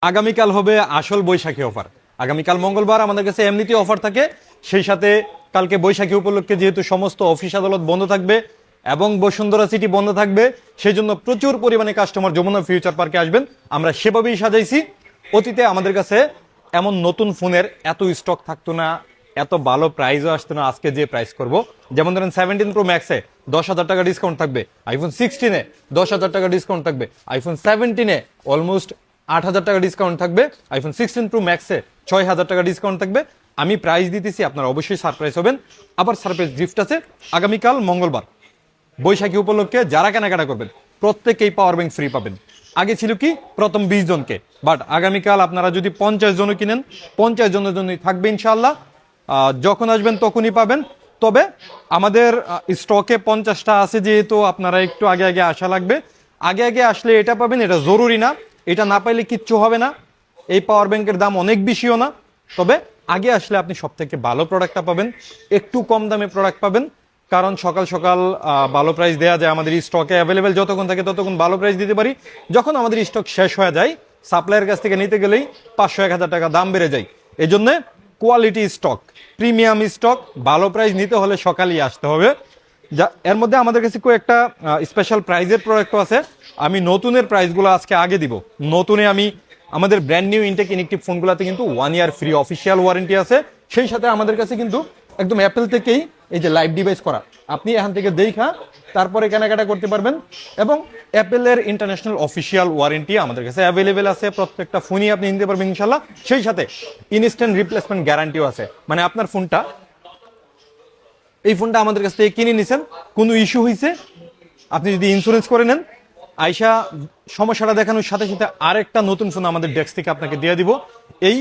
আগামীকাল হবে আসল বৈশাখী অফার। আগামীকাল মঙ্গলবার আমাদের কাছে এমনিতেই অফার থাকে, সেই সাথে কালকে বৈশাখী উপলক্ষে যেহেতু সমস্ত অফিস আদালত বন্ধ থাকবে এবং বসুন্ধরা সিটি বন্ধ থাকবে, সেই জন্য প্রচুর পরিমাণে কাস্টমার যমুনা ফিউচার পার্কে আসবেন। আমরা সেভাবেই সাজাইছি। অতীতে আমাদের কাছে এমন নতুন ফোনের এত স্টক থাকতো না, এত ভালো প্রাইসও আসতো না আজকে যে প্রাইস করব। যেমন ধরেন 17 প্রো ম্যাক্সে 10,000 টাকা ডিসকাউন্ট থাকবে, আইফোন 16-এ 10,000 টাকা ডিসকাউন্ট থাকবে, আইফোন 17-এ অলমোস্ট 8,000 টাকা ডিসকাউন্ট থাকবে, আইফোন 16 প্রো ম্যাক্সে 6,000 টাকা ডিসকাউন্ট থাকবে। আমি প্রাইস দিতেছি, আপনারা অবশ্যই সারপ্রাইজ হবেন। আবার সারপ্রাইজ গিফট আছে আগামীকাল মঙ্গলবার বৈশাখী উপলক্ষে। যারা কেনাকাটা করবেন প্রত্যেকেই পাওয়ার ব্যাংক ফ্রি পাবেন। আগে ছিল কি প্রথম 20 জনকে, বাট আগামীকাল আপনারা যদি 50 জনও কিনেন 50 জনের জন্যই থাকবে ইনশাআল্লাহ। যখন আসবেন তখনই পাবেন। তবে আমাদের স্টকে 50টা আছে, যেহেতু আপনারা একটু আগে আগে আসা লাগবে। আগে আগে আসলে এটা পাবেন, এটা জরুরি না, এটা না পাইলে কিচ্ছু হবে না। এই পাওয়ার ব্যাংকের দাম অনেক বেশিও না, তবে আগে আসলে আপনি সব থেকে ভালো প্রোডাক্টটা পাবেন, একটু কম দামে প্রোডাক্ট পাবেন। কারণ সকাল সকাল ভালো প্রাইস দেওয়া যায়, আমাদের স্টকে অ্যাভেলেবেল যতক্ষণ থাকে ততক্ষণ ভালো প্রাইস দিতে পারি। যখন আমাদের স্টক শেষ হয়ে যায়, সাপ্লাইয়ের কাছ থেকে নিতে গেলেই 500-1000 টাকা দাম বেড়ে যায়। এই জন্য কোয়ালিটি স্টক, প্রিমিয়াম স্টক, ভালো প্রাইস নিতে হলে সকালেই আসতে হবে। যা এর মধ্যে আমাদের কাছে কয়েকটা স্পেশাল প্রাইজের প্রোডাক্টও আছে। আমি নতুনের প্রাইসগুলো আজকে আগে দিব। নতুনে আমি আমাদের ব্র্যান্ড নিউ ইনটেক ইনেকটিভ ফোনগুলোতে কিন্তু 1 ইয়ার ফ্রি অফিসিয়াল ওয়ারেন্টি আছে। সেই সাথে আমাদের কাছে কিন্তু একদম অ্যাপেল থেকেই এই যে লাইভ ডিভাইস করা, আপনি এখান থেকে দেখা তারপরে কেনাকাটা করতে পারবেন। এবং অ্যাপেলের ইন্টারন্যাশনাল অফিসিয়াল ওয়ারেন্টি আমাদের কাছে অ্যাভেলেবেল আছে, প্রত্যেকটা ফোনই আপনি নিতে পারবেন ইনশাল্লাহ। সেই সাথে ইনস্ট্যান্ট রিপ্লেসমেন্ট গ্যারান্টিও আছে, মানে আপনার ফোনটা, এই ফোনটা আমাদের কাছ থেকে কিনে নিছেন, কোনো ইস্যু হয়েছে, আপনি যদি ইন্স্যুরেন্স করে নেন, আইসা সমস্যাটা দেখানোর সাথে সাথে আরেকটা নতুন ফোন আমাদের ডেস্ক থেকে আপনাকে দিয়ে দিব। এই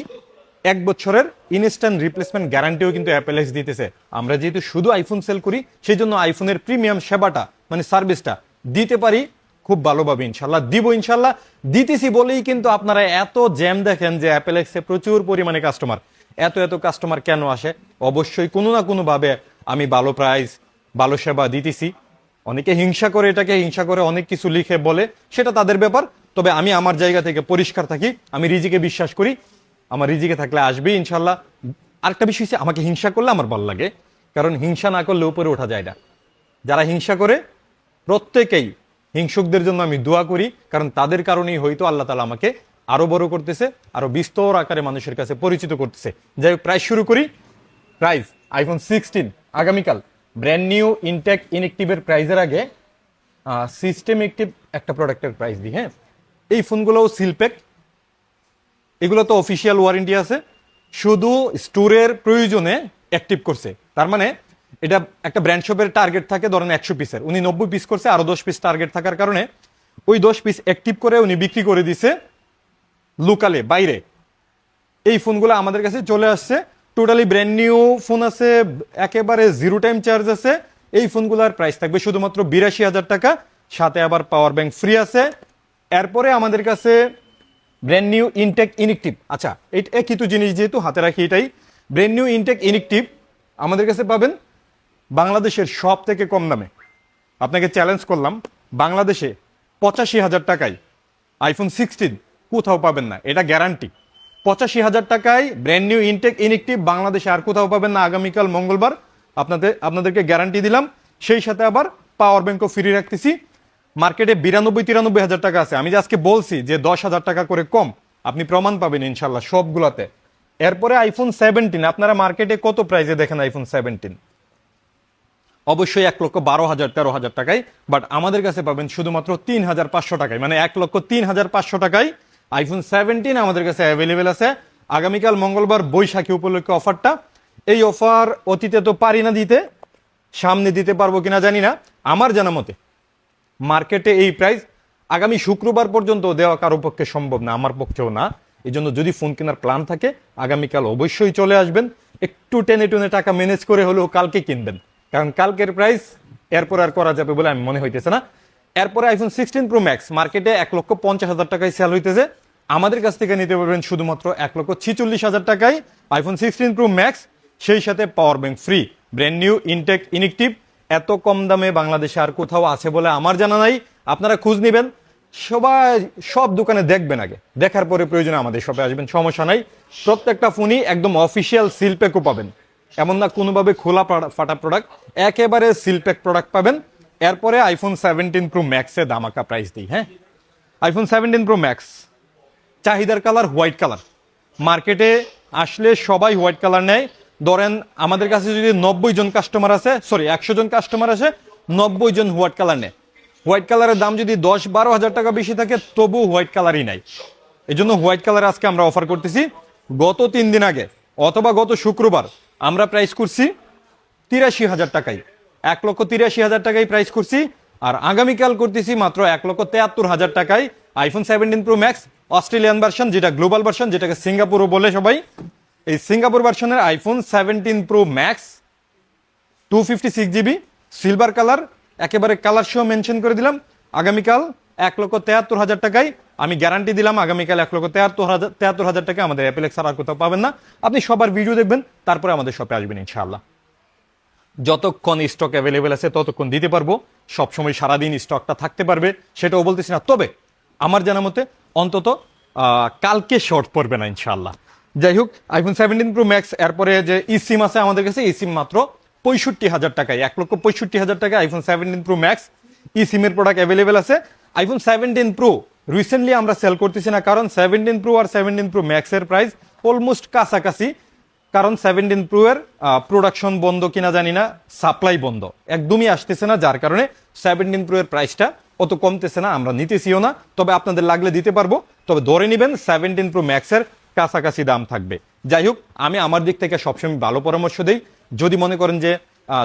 1 বছরের ইনস্ট্যান্ট রিপ্লেসমেন্ট গ্যারান্টিও কিন্তু অ্যাপেল দিতেছে। আমরা যেহেতু শুধু আইফোন সেল করি, সেই জন্য আইফোনের প্রিমিয়াম সেবাটা মানে সার্ভিসটা দিতে পারি খুব ভালোভাবে ইনশাল্লাহ, দিব ইনশাল্লাহ। দিতেছি বলেই কিন্তু আপনারা এত জ্যাম দেখেন যে অ্যাপেল এক্সে প্রচুর পরিমাণে কাস্টমার। এত কাস্টমার কেন আসে? অবশ্যই কোনো না কোনো ভাবে আমি ভালো প্রাইস, ভালো সেবা দিতেছি। অনেকে হিংসা করে, এটাকে হিংসা করে অনেক কিছু লিখে বলে, সেটা তাদের ব্যাপার। তবে আমি আমার জায়গা থেকে পরিষ্কার থাকি, আমি রিজিকে বিশ্বাস করি, আমার রিজিকে থাকলে আসবেই ইনশাল্লাহ। আরেকটা বিষয় হচ্ছে, আমাকে হিংসা করলে আমার ভালো লাগে, কারণ হিংসা না করলে উপরে ওঠা যায় না। যারা হিংসা করে প্রত্যেকেই, হিংসুকদের জন্য আমি দোয়া করি, কারণ তাদের কারণেই হয়তো আল্লাহ তাআলা আমাকে আরো বড় করতেছে, আরো বিস্তর আকারে মানুষের কাছে পরিচিত করতেছে। যাই হোক, প্রাইস শুরু করি। প্রাইস আইফোন 16 আগামীকাল ব্র্যান্ড নিউ ইনটেক ইনেকটিভের প্রাইজের আগে সিস্টেম একটিভ একটা প্রোডাক্টের প্রাইস দিই। হ্যাঁ, এই ফোনগুলোও সিলপ্যাক, এগুলো তো অফিসিয়াল ওয়ারেন্টি আছে, শুধু স্টোরের প্রয়োজনে অ্যাক্টিভ করছে। তার মানে এটা একটা ব্র্যান্ড শপের টার্গেট থাকে ধরেন 100 পিসের, উনি 90 পিস করছে, আরো 10 পিস টার্গেট থাকার কারণে ওই 10 পিস অ্যাক্টিভ করে উনি বিক্রি করে দিছে লোকালে, বাইরে। এই ফোনগুলো আমাদের কাছে চলে আসছে, টোটালি ব্র্যান্ড নিউ ফোন আছে, একেবারে 0 টাইম চার্জ আছে। এই ফোনগুলোর প্রাইস থাকবে শুধুমাত্র 82,000 টাকা, সাথে আবার পাওয়ার ব্যাংক ফ্রি আছে। এরপরে আমাদের কাছে ব্র্যান্ড নিউ ইনটেক ইনেকটিভ, আচ্ছা এই একই তো জিনিস যেহেতু হাতে রাখি, এটাই ব্র্যান্ড নিউ ইনটেক ইনেকটিভ আমাদের কাছে পাবেন বাংলাদেশের সব থেকে কম দামে। আপনাকে চ্যালেঞ্জ করলাম, বাংলাদেশে 85,000 টাকায় আইফোন 16 কোথাও পাবেন না, এটা গ্যারান্টি। 85,000 টাকায় ব্র্যান্ড নিউ ইনটেক ইনেকটিভ বাংলাদেশে আর কোথাও পাবেন না আগামীকাল মঙ্গলবার, আপনাদেরকে গ্যারান্টি দিলাম। সেই সাথে আবার পাওয়ার ব্যাংকও ফ্রি রাখতেছি। মার্কেটে 92-93,000 টাকা আছে, আমি যে আজকে বলছি যে 10,000 টাকা করে কম, আপনি প্রমাণ পাবেন ইনশাল্লাহ সবগুলাতে। এরপরে আইফোন 17, আপনারা মার্কেটে কত প্রাইসে দেখেন আইফোন 17? অবশ্যই 1,12,000-13,000 টাকায়, বাট আমাদের কাছে পাবেন শুধুমাত্র 3,500 টাকায়, মানে 1,03,500 টাকায় আইফোন 17 আমাদের কাছে অ্যাভেলেবেল আছে। আগামীকাল মঙ্গলবার বৈশাখী উপলক্ষে অফারটা, এই অফার অতীতে তো পারি না দিতে, সামনে দিতে পারবো কিনা জানি না। আমার জানা মতে মার্কেটে এই প্রাইস আগামী শুক্রবার পর্যন্ত দেওয়া কারো পক্ষে সম্ভব না, আমার পক্ষেও না। এই জন্য যদি ফোন কেনার প্ল্যান থাকে আগামীকাল অবশ্যই চলে আসবেন, একটু টেনে টুনে টাকা ম্যানেজ করে হলেও কালকে কিনবেন, কারণ কালকের প্রাইস এরপর আর করা যাবে বলে আমি মনে হইতেছে না। এরপরে আইফোন 16 প্রো ম্যাক্স মার্কেটে 1,50,000 টাকায় সেল হইতেছে, আমাদের কাছ থেকে নিতে পারবেন শুধুমাত্র 1,46,000 টাকায় আইফোন 16 প্রো ম্যাক্স, সেই সাথে power bank free. Brand new intact ইনেকটিভ এত কম দামে বাংলাদেশে আর কোথাও আছে বলে আমার জানা নাই। আপনারা খোঁজ নেবেন, সবাই সব দোকানে দেখবেন, আগে দেখার পরে প্রয়োজনে আমাদের শপে আসবেন, সমস্যা নাই। প্রত্যেকটা ফোনই একদম অফিসিয়াল সিল প্যাকও পাবেন, এমন না কোনোভাবে খোলা ফাটা প্রোডাক্ট, একেবারে সিল প্যাক প্রোডাক্ট পাবেন। এরপরে আইফোন 17 প্রো ম্যাক্সে ধামাকা প্রাইস দিই। হ্যাঁ, আইফোন 17 প্রো ম্যাক্স চাহিদার কালার হোয়াইট কালার। মার্কেটে আসলে সবাই হোয়াইট কালার নেয়। ধরেন আমাদের কাছে যদি 90 জন কাস্টমার আছে, সরি 100 জন কাস্টমার আছে, 90 জন হোয়াইট কালার নেয়। হোয়াইট কালারের দাম যদি 10-12 হাজার টাকা বেশি থাকে তবু হোয়াইট কালারই নাই। এই জন্য হোয়াইট কালার আজকে আমরা অফার করতেছি। গত 3 দিন আগে অথবা গত শুক্রবার আমরা প্রাইস করছি 83,000 টাকায়, 1,83,000 টাকায় প্রাইস করছি। আর আগামীকাল করতেছি মাত্র 1,73,000 টাকায় iPhone 17 pro max Australian version, যেটা গ্লোবাল ভার্সন, যেটাকে সিঙ্গাপুরও বলে সবাই। এই সিঙ্গাপুর ভার্সনের iPhone 17 pro max 256 GB silver colour, একেবারে কালার সহ মেনশন করে দিলাম। আগামীকাল 1,73,000 টাকায় আমি গ্যারান্টি দিলাম, আগামীকাল 1,73,000 টাকা আমাদের অ্যাপেলেক্স আর কোথাও পাবেন না। আপনি সবার ভিডিও দেখবেন, তারপরে আমাদের শপে আসবেন ইনশাআল্লাহ। যতক্ষণ স্টক অ্যাভেলেবেল আছে ততক্ষণ দিতে পারবো, সবসময় সারাদিন স্টকটা থাকতে পারবে সেটাও বলতেছি না, তবে আমার জানা মতে অন্তত কালকে শর্ট পড়বে না ইনশাআল্লাহ। যাই হোক, আইফোন 17 প্রো ম্যাক্স, এরপরে যে ই সিম আছে আমাদের কাছে, ই সিম মাত্র 65,000 টাকায়, 1,65,000 টাকায় আইফোন 17 প্রো ম্যাক্স ই সিমের প্রোডাক্ট অ্যাভেলেবেল আছে। আইফোন 17 প্রো রিসেন্টলি আমরা সেল করতেছি না, কারণ 17 প্রো আর 17 প্রো ম্যাক্সের প্রাইস অলমোস্ট কাছাকাছি। কারণ 17 প্রো এর প্রোডাকশন বন্ধ কিনা জানি না, সাপ্লাই বন্ধ, একদমই আসতেছে না, যার কারণে 17 প্রো এর প্রাইসটা অত কমতেছে না, আমরা নিতেছিও না। তবে আপনাদের লাগলে দিতে পারবো, তবে ধরে নেবেন 17 প্রো ম্যাক্সের কাছাকাছি দাম থাকবে। যাই হোক, আমি আমার দিক থেকে সবসময় ভালো পরামর্শ দিই, যদি মনে করেন যে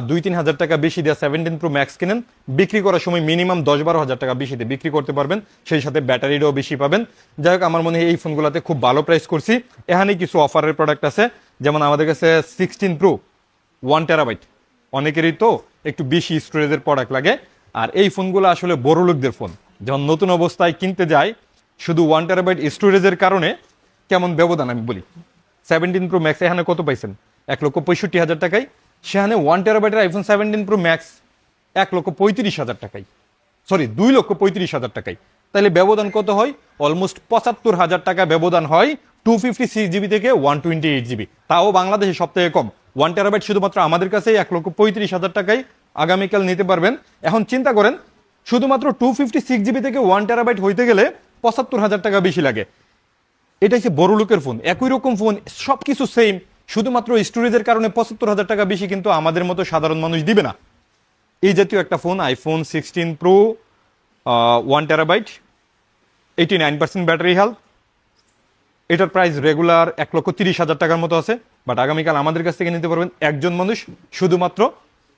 2-3 হাজার টাকা বেশি দিয়ে 17 প্রো ম্যাক্স কিনেন, বিক্রি করার সময় মিনিমাম 10-12 হাজার টাকা বেশি দিয়ে বিক্রি করতে পারবেন, সেই সাথে ব্যাটারিটাও বেশি পাবেন। যাই হোক, আমার মনে হয় এই ফোনগুলোতে খুব ভালো প্রাইস করছি। এখানে কিছু অফারের প্রোডাক্ট আছে, যেমন আমাদের কাছে 16 প্রো 1 টেরাবাইট, অনেকেরই তো একটু বেশি স্টোরেজের প্রোডাক্ট লাগে, আর এই ফোনগুলো আসলে বড় লোকদের ফোন। যখন নতুন অবস্থায় কিনতে যায়, শুধু 1 টেরাবাইট স্টোরেজের কারণে কেমন ব্যবধান আমি বলি। 17 প্রো ম্যাক্স এখানে কত পাইছেন? 1,65,000 টাকায়। সেখানে 1 টেরাবাইটের আইফোন 17 প্রো ম্যাক্স 1,35,000 টাকায়, সরি 2,35,000 টাকায়। তাহলে ব্যবধান কত হয়? অলমোস্ট 75,000 টাকা ব্যবধান হয় 256 জিবি থেকে 128 জিবি, তাও বাংলাদেশে সব থেকে কম। 1 টেরাবাইট শুধুমাত্র আমাদের কাছে 1,35,000 টাকায় আগামীকাল নিতে পারবেন। এখন চিন্তা করেন, শুধুমাত্র 256 জিবি থেকে 1 টেরাবাইট হইতে গেলে 75,000 টাকা বেশি লাগে। এটা হচ্ছে বড় লোকের ফোন, একই রকম ফোন, সবকিছু সেম, শুধুমাত্র স্টোরেজের কারণে 75,000 টাকা বেশি কিন্তু আমাদের মতো সাধারণ মানুষ দিবে না। এই জাতীয় একটা phone iPhone 16 pro 1 terabyte, 89% battery health, এটার প্রাইস রেগুলার 1,30,000 টাকার মতো আছে, বাট আগামীকাল আমাদের কাছ থেকে নিতে পারবেন একজন মানুষ শুধুমাত্র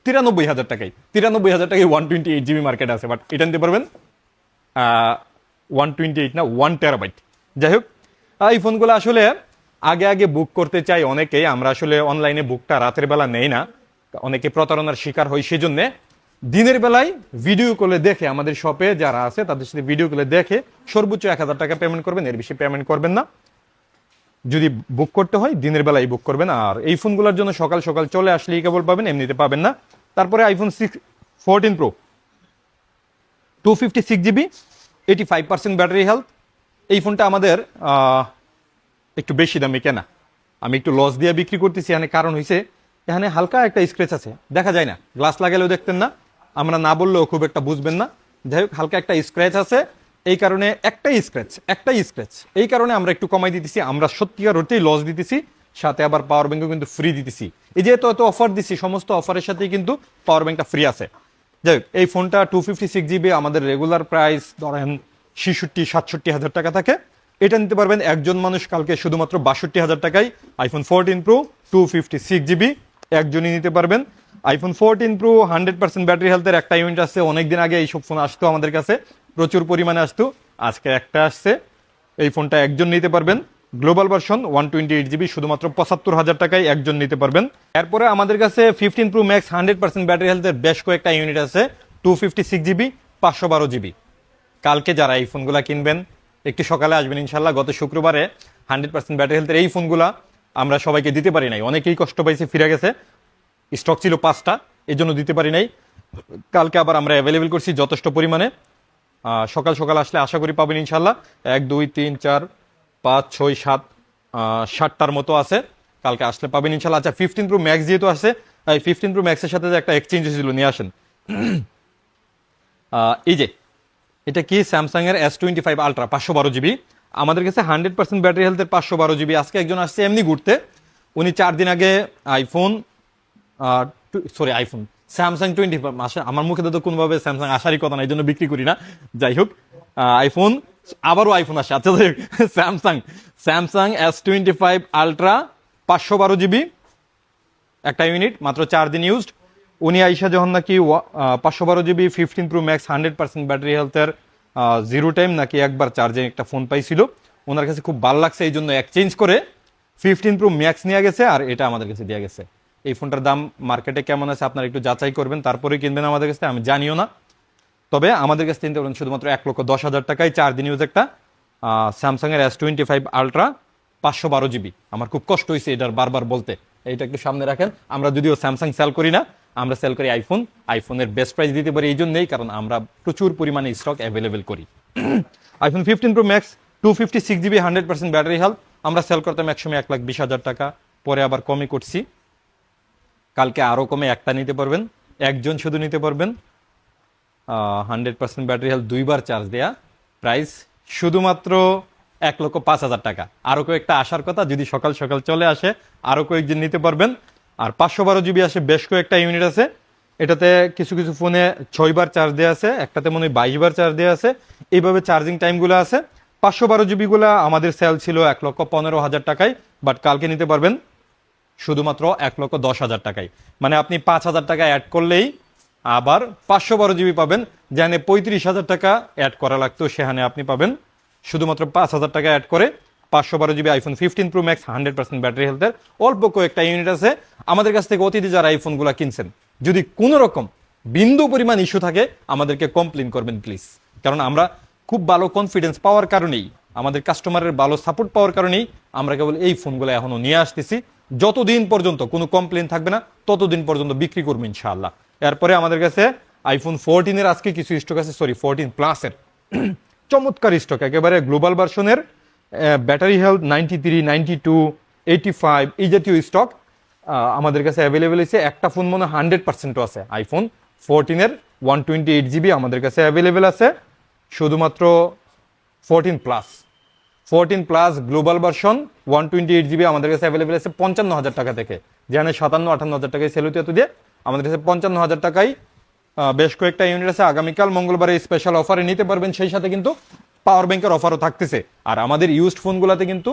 93,000 টাকায়। 93,000 টাকায় 128 জিবি মার্কেট আছে, বাট এটা নিতে পারবেন 128 না 1 টেরাবাইট। যাই হোক, এই ফোনগুলো আসলে আগে আগে বুক করতে চাই অনেকেই, আমরা আসলে অনলাইনে বুকটা রাতের বেলা নেই না, অনেকে প্রতারণার শিকার হয়। সেজন্য দিনের বেলায় ভিডিও কলে দেখে, আমাদের শপে যারা আছে তাদের সাথে ভিডিও কলে দেখে সর্বোচ্চ 1,000 টাকা পেমেন্ট করবেন, এর বেশি পেমেন্ট করবেন না। যদি বুক করতে হয় দিনের বেলায় বুক করবেন। আর এই ফোনগুলোর জন্য সকাল সকাল চলে আসলেই কেবল পাবেন, এমনিতে পাবেন না। তারপরে iPhone 14 pro 256 GB 85% battery health, এই ফোনটা আমাদের একটু বেশি দামে কেনা, আমি একটু লস দিয়ে বিক্রি করতেছি। এখানে কারণ হয়েছে, এখানে হালকা একটা স্ক্র্যাচ আছে, দেখা যায় না, গ্লাস লাগালেও দেখতেন না, আমরা না বললেও খুব একটা বুঝবেন না। যাই হোক, হালকা একটা স্ক্র্যাচ আছে, এই কারণে একটাই স্ক্র্যাচ, এই কারণে আমরা একটু কমাই দিতেছি। আমরা সত্যিকার অর্থেই লস দিতেছি, সাথে আবার পাওয়ার ব্যাঙ্কও কিন্তু ফ্রি দিতেছি। এই যে এত অফার দিচ্ছি, সমস্ত অফারের সাথেই কিন্তু পাওয়ার ব্যাঙ্কটা ফ্রি আছে। যাই হোক, এই ফোনটা 256 জিবি আমাদের রেগুলার প্রাইস ধরেন 66-67 হাজার টাকা থাকে। এটা নিতে পারবেন একজন মানুষ কালকে শুধুমাত্র 62,000 টাকায়। আইফোন 14 প্রো 256 জিবি একজনই নিতে পারবেন। আইফোন 14 প্রো 100% ব্যাটারি হেলথের একটা ইউনিট আছে, অনেকদিন আগে এইসব ফোন আসতো আমাদের কাছে, প্রচুর পরিমাণে আসতো, আজকে একটা আসছে। এই ফোনটা একজন নিতে পারবেন, গ্লোবাল ভার্সন 128 জিবি, শুধুমাত্র 75,000 টাকায় একজন নিতে পারবেন। এরপরে আমাদের কাছে 15 প্রো ম্যাক্স 100% ব্যাটারি হেলথের বেশ কয়েকটা ইউনিট আছে, 256 জিবি 512 জিবি। কালকে যারা এই ফোনগুলা কিনবেন একটু সকালে আসবেন ইনশাল্লাহ। গত শুক্রবারে 100% ব্যাটারি হেলথের এই ফোনগুলা আমরা সবাইকে দিতে পারি নাই, অনেকেই কষ্ট পাইছে, ফিরে গেছে, স্টক ছিল 5টা, এই জন্য দিতে পারি নাই। কালকে আবার আমরা অ্যাভেলেবেল করছি যথেষ্ট পরিমাণে। সকাল সকাল আসলে আশা করি পাবেন ইনশাল্লাহ। 1 2 3 4 5 6 7 7টার মতো আছে, কালকে আসলে পাবেন ইনশাল্লাহ। আচ্ছা 15 প্রো ম্যাক্স যেহেতু আছে, এই 15 প্রো ম্যাক্সের সাথে যে একটা এক্সচেঞ্জ হয়েছিল নিয়ে আসেন। এই যে এটা কি স্যামসাং এর S25 আলট্রা 512 জিবি, আমাদের কাছে 100% ব্যাটারি হেলথের 512 জিবি। আজকে একজন আসছে এমনি ঘুরতে, উনি 4 দিন আগে আইফোন আইফোন স্যামসাং 25 আসে, আমার মুখে তো কোনোভাবে স্যামসাং আসারই কথা না, এই জন্য বিক্রি করি না। যাই হোক আইফোন, আবারও আইফোন আসে। আচ্ছা Samsung Samsung S25 ultra 512 GB একটা ইউনিট, মাত্র 4 দিন ইউজড। উনি আইসা যখন নাকি 512 জিবি 15 প্রো ম্যাক্স 100% ব্যাটারি হেলথের জিরো টাইম নাকি একবার চার্জে একটা ফোন পাইছিল, ওনার কাছে খুব ভালো লাগছে, এই জন্য এক্সচেঞ্জ করে 15 প্রো ম্যাক্স নিয়ে গেছে, আর এটা আমাদের কাছে দিয়ে গেছে। এই ফোনটার দাম মার্কেটে কেমন আছে আপনারা একটু যাচাই করবেন, তারপরে কিনবেন আমাদের কাছে, আমি জানিও না। তবে আমাদের কাছে কিনতে পারেন শুধুমাত্র 1,10,000 টাকায় 4 দিন ইউজ একটা স্যামসাং এর S25 আলট্রা 512 জিবি। আমার খুব কষ্ট হয়েছে এটার বারবার বলতে, এইটা একটু সামনে রাখেন। আমরা যদিও স্যামসাং সেল করি না, আমরা সেল করি আইফোন। আইফোনের বেস্ট প্রাইস দিতে পারি এই জন্যই, কারণ আমরা প্রচুর পরিমাণে স্টক অ্যাভেলেবেল করি। IPhone 15 pro max 256 GB 100% battery health আমরা সেল করতাম একসময় 1,20,000 টাকা, পরে আবার কমই করছি। কালকে আরও কমে একটা নিতে পারবেন, একজন শুধু নিতে পারবেন। 100% ব্যাটারি হেলথ 2বার চার্জ দেয়া, প্রাইস শুধুমাত্র 1,05,000 টাকা। আরও কয়েকটা আসার কথা, যদি সকাল সকাল চলে আসে আরও কয়েকজন নিতে পারবেন। আর 512 জিবি আসে, বেশ কয়েকটা ইউনিট আছে এটাতে। কিছু কিছু ফোনে 6বার চার্জ দেওয়া আছে, একটাতে মনে হয় 22বার চার্জ দেওয়া আছে, এইভাবে চার্জিং টাইমগুলো আছে। 512 জিবিগুলো আমাদের সেল ছিল 1,15,000 টাকায়, বাট কালকে নিতে পারবেন শুধুমাত্র 1,10,000 টাকায়। মানে আপনি 5,000 টাকা অ্যাড করলেই আবার 512 জিবি পাবেন, যেখানে 35,000 টাকা অ্যাড করা লাগতো সেখানে আপনি পাবেন শুধুমাত্র 5,000 টাকা অ্যাড করে 512 GB iPhone 15 pro max 100% battery হেলথের। অল্প কয়েকটা ইউনিট আছে আমাদের কাছ থেকে। অতীতে যারা আইফোনগুলো কিনছেন, যদি কোনো রকম বিন্দু পরিমাণ ইস্যু থাকে আমাদেরকে কমপ্লেন করবেন প্লিজ, কারণ আমরা খুব ভালো কনফিডেন্স পাওয়ার কারণেই, আমাদের কাস্টমারের ভালো সাপোর্ট পাওয়ার কারণেই আমরা কেবল এই ফোনগুলো এখনো নিয়ে আসতেছি। যতদিন পর্যন্ত কোনো কমপ্লেন থাকবে না ততদিন পর্যন্ত বিক্রি করবো ইনশাআল্লাহ। এরপরে আমাদের কাছে আইফোন 14 আজকে কিছু স্টক আছে, 14 প্লাসের চমৎকার স্টক, একেবারে গ্লোবাল ভার্সনের ব্যাটারি হেলথ 93, 92, 85 এই জাতীয় স্টক আমাদের কাছে অ্যাভেলেবেল আছে। একটা ফোন মনে 100%ও আছে, আইফোন 14 128 জিবি আমাদের কাছে অ্যাভেলেবেল আছে। শুধুমাত্র 14 প্লাস গ্লোবাল ভার্সন 128 জিবি আমাদের কাছে অ্যাভেলেবেল আছে 55,000 টাকা থেকে, যেখানে 57-58,000 টাকায় সেল হতে দিয়ে আমাদের কাছে 55,000 টাকায় বেশ কয়েকটা ইউনিট আছে। আগামীকাল মঙ্গলবারে স্পেশাল অফারে নিতে পারবেন, সেই সাথে কিন্তু পাওয়ার ব্যাংকের অফারও থাকতেছে। আর আমাদের ইউজড ফোনগুলোতে কিন্তু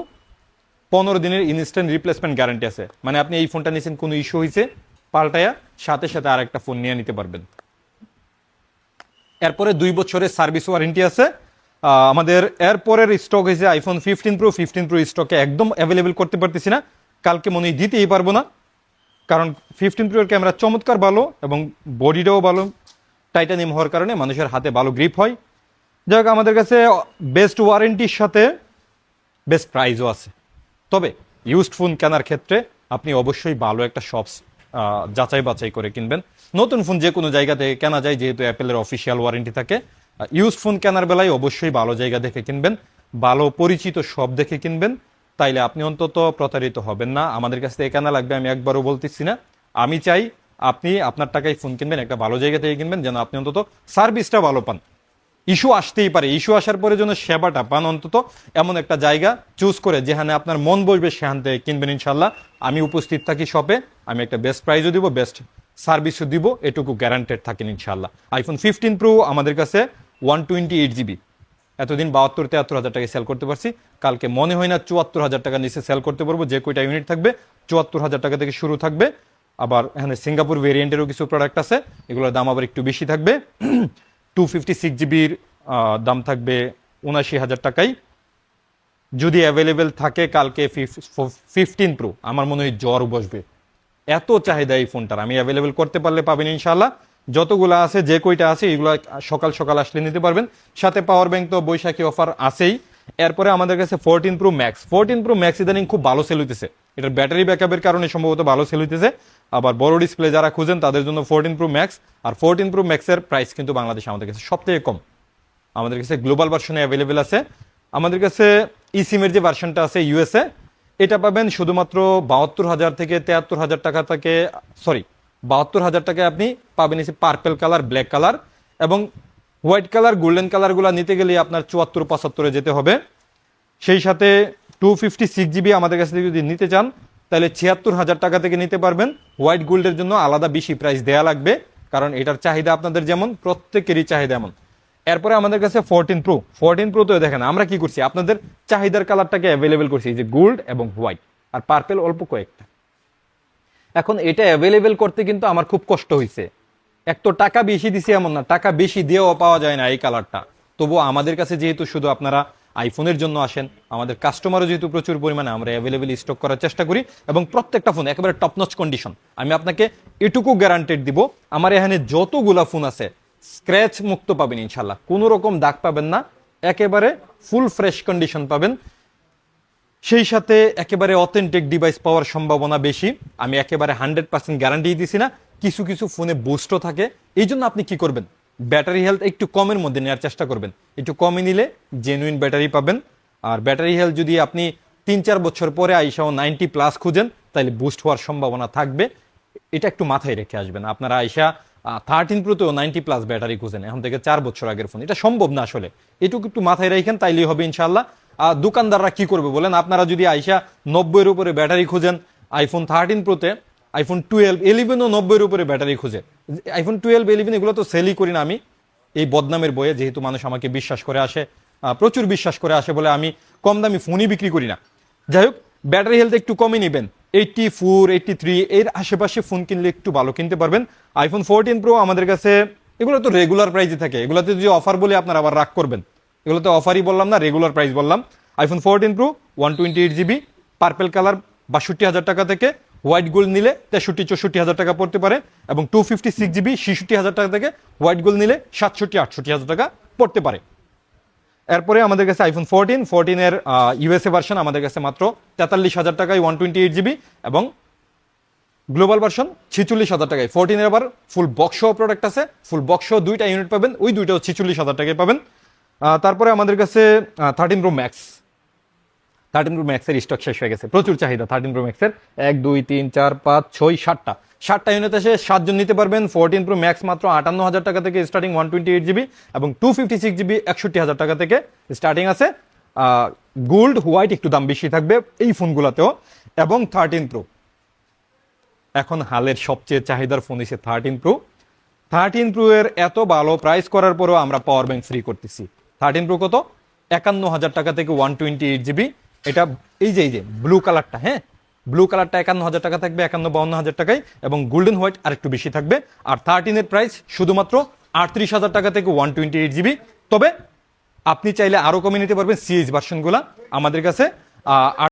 15 দিনের ইনস্ট্যান্ট রিপ্লেসমেন্ট গ্যারান্টি আছে, মানে আপনি এই ফোনটা নিয়েছেন, কোনো ইস্যু হয়েছে পাল্টায়া সাথে সাথে আরেকটা ফোন নিয়ে নিতে পারবেন। এরপরে 2 বছরের সার্ভিস ওয়ারেন্টি আছে আমাদের। এরপরের স্টক হয়েছে আইফোন 15 প্রো স্টকে একদম অ্যাভেলেবেল করতে পারতেছি না, কালকে মনে হয় দিতেই পারবো না, কারণ 15 প্রোর ক্যামেরা চমৎকার ভালো এবং বডিটাও ভালো, টাইটানিয়াম হওয়ার কারণে মানুষের হাতে ভালো গ্রিপ হয়। যাই হোক, আমাদের কাছে বেস্ট ওয়ারেন্টির সাথে বেস্ট প্রাইসও আছে। তবে ইউজড ফোন কেনার ক্ষেত্রে আপনি অবশ্যই ভালো একটা শপস যাচাই বাছাই করে কিনবেন। নতুন ফোন যে কোনো জায়গা থেকে কেনা যায়, যেহেতু অ্যাপেলের অফিসিয়াল ওয়ারেন্টি থাকে। ইউজড ফোন কেনার বেলায় অবশ্যই ভালো জায়গা দেখে কিনবেন, ভালো পরিচিত শপ দেখে কিনবেন, তাইলে আপনি অন্তত প্রতারিত হবেন না। আমাদের কাছ থেকে কেনা লাগবে আমি একবারও বলতেছি না, আমি চাই আপনি আপনার টাকায় ফোন কিনবেন, একটা ভালো জায়গা থেকে কিনবেন, যেন আপনি অন্তত সার্ভিসটা ভালো পান। ইস্যু আসতেই পারে, ইস্যু আসার পরে যেন সেবাটা পান, অন্তত এমন একটা জায়গা চুজ করে যেখানে আপনার মন বসবে সেখান থেকে কিনবেন ইনশাল্লাহ। আমি উপস্থিত থাকি শপে, আমি একটা বেস্ট প্রাইসও দিব, বেস্ট সার্ভিসও দিব, এটুকু গ্যারান্টেড থাকেন ইনশাল্লাহ। আইফোন 15 প্রো আমাদের কাছে 128 জিবি এতদিন 72-73 হাজার টাকায় সেল করতে পারছি, কালকে মনে হয় না 74,000 টাকা নিচে সেল করতে পারবো। যে কয়টা ইউনিট থাকবে 74,000 টাকা থেকে শুরু থাকবে। আবার এখানে সিঙ্গাপুর ভেরিয়েন্টেরও কিছু প্রোডাক্ট আছে, এগুলোর দাম আবার একটু বেশি থাকবে। 256 জিবির দাম থাকবে 79,000 টাকায়, যদি অ্যাভেলেবেল থাকে কালকে 15 প্রো আমার মনে হয় জ্বর বসবে, এত চাহিদা এই ফোনটার। আমি অ্যাভেলেবেল করতে পারলে পাবেন ইনশাল্লাহ। যতগুলো আছে, যে কয়টা আছে এগুলো সকাল সকাল আসলে নিতে পারবেন, সাথে পাওয়ার ব্যাংক তো বৈশাখী অফার আছেই। এরপরে আমাদের কাছে 14 প্রো ম্যাক্স ইদানিং খুব ভালো সেল হইতেছে, এটার ব্যাটারি ব্যাকআপের কারণে সম্ভবত ভালো সেল হইতেছে। আবার বড় ডিসপ্লে যারা খুঁজেন তাদের জন্য 14 প্রো ম্যাক্স। আর 14 প্রো ম্যাক্সের প্রাইস কিন্তু বাংলাদেশে আমাদের কাছে সবথেকে কম, আমাদের কাছে গ্লোবাল ভার্সনে অ্যাভেলেবেল আছে। আমাদের কাছে ই সিমের যে ভার্সনটা আছে ইউএসএ, এটা পাবেন শুধুমাত্র 72,000 থেকে 73,000 টাকা থেকে, সরি 72,000 টাকায় আপনি পাবেন এসে পার্পেল কালার, ব্ল্যাক কালার এবং হোয়াইট কালার, গোল্ডেন কালারগুলো নিতে গেলে আপনার 74-75 যেতে হবে। সেই সাথে 256 GB আমাদের কাছ থেকে যদি নিতে চান তাহলে 76,000 টাকা থেকে নিতে পারবেন। হোয়াইট গোল্ডের জন্য আলাদা বেশি প্রাইস দেয়া লাগবে, কারণ এটার চাহিদা আপনাদের যেমন, প্রত্যেকেরই চাহিদা এমন। এরপরে আমাদের কাছে 14 প্রো তো দেখেন আমরা কি করছি, আপনাদের চাহিদার কালারটাকে অ্যাভেলেবেল করছি, এই যে গোল্ড এবং হোয়াইট আর পার্পেল অল্প কয়েকটা। এখন এটা অ্যাভেলেবেল করতে কিন্তু আমার খুব কষ্ট হয়েছে। এক তো টাকা বেশি দিছি এমন না, টাকা বেশি দিয়েও পাওয়া যায় না এই কালারটা। তবুও আমাদের কাছে যেহেতু শুধু আপনারা আইফোনের জন্য আসেন, আমাদের কাস্টমারও যেহেতু প্রচুর পরিমাণে, আমরা অ্যাভেলেবেল স্টক করার চেষ্টা করি এবং প্রত্যেকটা ফোন একেবারে টপ নচ কন্ডিশন। আমি আপনাকে এটুকু গ্যারান্টেড দিব, আমার এখানে যতগুলা ফোন আছে স্ক্র্যাচ মুক্ত পাবেন ইনশাল্লাহ, কোনো রকম দাগ পাবেন না, একেবারে ফুল ফ্রেশ কন্ডিশন পাবেন। সেই সাথে একেবারে অথেন্টিক ডিভাইস পাওয়ার সম্ভাবনা বেশি। আমি একেবারে 100% গ্যারান্টি দিছি না, কিছু কিছু ফোনে বুস্টও থাকে। এই জন্য আপনি কি করবেন, ব্যাটারি হেলথ একটু কমের মধ্যে নেওয়ার চেষ্টা করবেন। একটু কমে নিলে জেনুইন ব্যাটারি পাবেন। আর ব্যাটারি হেলথ যদি আপনি 3-4 বছর পরে আইসাও 90+ খুঁজেন তাহলে বুস্ট হওয়ার সম্ভাবনা থাকবে, এটা একটু মাথায় রেখে আসবেন। আপনারা আইসা 13 প্রোতেও 90+ ব্যাটারি খুঁজেন এখন থেকে 4 বছর আগের ফোন, এটা সম্ভব না আসলে। এটুকু একটু মাথায় রাখেন, তাইলেই হবে ইনশাল্লাহ। দোকানদাররা কি করবে বলেন, আপনারা যদি আইসা 90-এর উপরে ব্যাটারি খুঁজেন, আইফোন 13 প্রোতে, আইফোন 12, 11ও 90-এর উপরে ব্যাটারি খুঁজে, আইফোন 12, 11 এগুলো তো সেলই করি না আমি এই বদনামের বইয়ে, যেহেতু মানুষ আমাকে বিশ্বাস করে আসে, প্রচুর বিশ্বাস করে আসে বলে আমি কম দামি ফোনই বিক্রি করি না। যাই হোক, ব্যাটারি হেলথ একটু কমই নেবেন, 84, 83 এর আশেপাশে ফোন কিনলে একটু ভালো কিনতে পারবেন। আইফোন 14 প্রো আমাদের কাছে, এগুলো তো রেগুলার প্রাইসে থাকে, এগুলোতে যদি অফার বলে আপনারা আবার রাগ করবেন, এগুলোতে অফারই বললাম না, রেগুলার প্রাইস বললাম। IPhone 14 pro 128 GB purple colour 62,000 টাকা থেকে, হোয়াইট গোল্ড নিলে 63-64,000 টাকা পড়তে পারে এবং 256 GB 66,000 টাকা থেকে, হোয়াইট গোল্ড নিলে 67-68,000 টাকা পড়তে পারে। এরপরে আমাদের কাছে আইফোন 14 এর ইউএসএ ভার্সন আমাদের কাছে মাত্র 43,000 টাকায় 128 GB এবং গ্লোবাল ভার্সন 46,000 টাকায়। 14 এর আবার ফুল বক্স সহ প্রোডাক্ট আছে, ফুল বক্স সহ 2টা ইউনিট পাবেন, ওই 2টাও 46,000 টাকায় পাবেন। তারপরে আমাদের কাছে 13 প্রো ম্যাক্স, 13 প্রো ম্যাক্সের স্টক শেষ হয়ে গেছে, প্রচুর চাহিদা 13 প্রো ম্যাক্সের। 1 2 3 4 5 6 7টা ইউনিট আছে, 7 জন নিতে পারবেন। 14 প্রো ম্যাক্স মাত্র 58,000 টাকা থেকে স্টার্টিং 128 GB এবং 256 GB 61,000 টাকা থেকে স্টার্টিং আছে। গোল্ড হোয়াইট একটু দাম বেশি থাকবে এই ফোনগুলোতেও। এবং 13 প্রো এখন হালের সবচেয়ে চাহিদার ফোন এসে 13 প্রো। 13 প্রো এর এত ভালো প্রাইস করার পরেও আমরা পাওয়ার ব্যাংক ফ্রি করতেছি। 13 প্রো কত, 51,000 টাকা থেকে 128 GB। এটা এই যে ব্লু কালারটা, হ্যাঁ ব্লু কালারটা 51,000 টাকা থাকবে, 51-52,000 টাকায় এবং গোল্ডেন হোয়াইট আরেকটু বেশি থাকবে। আর 13 এর প্রাইস শুধুমাত্র 38,000 টাকা থেকে 128 GB। তবে আপনি চাইলে আরো কমে নিতে পারবেন সিএইচ ভার্সনগুলা আমাদের কাছে।